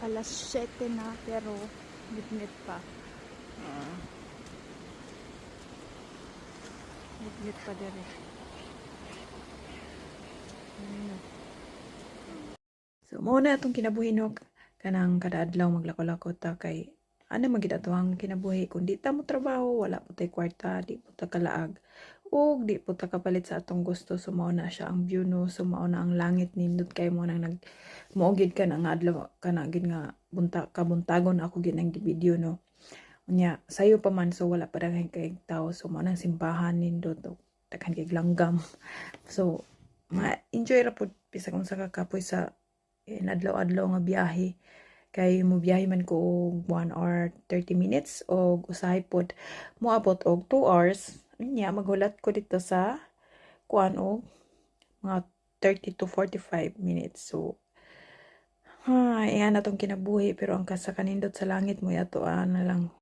Alas 7 na pero mitmit pa. Mitmit pa din. So muna itong kinabuhi kanang kada adlaw maglako-lako ta kay ano magid atoang kinabuhi kung di ta mo trabaho wala po tay kwarta di po ta kalaag ug di po ta kapalit sa atong gusto so mao na siya ang view no so mao na ang langit nindot kay mo nang nag moogid ka na nga adlaw kana gid nga kabuntagon ako gid ang video no unya sayo pa man so wala pa daghan kay tao so mao nang simbahan nindot daghan kay langgam so ma-enjoy ra pud bisag unsa ka kapoy sa adlaw-adlaw nga biyahe kay mo biyahe man ko og 1 hour 30 minutes og usahay pod moabot og 2 hours nya maghulat ko dito sa kuan og mga 30 to 45 minutes so iyan atong kinabuhi pero ang kasa kanindot sa langit mo ato na lang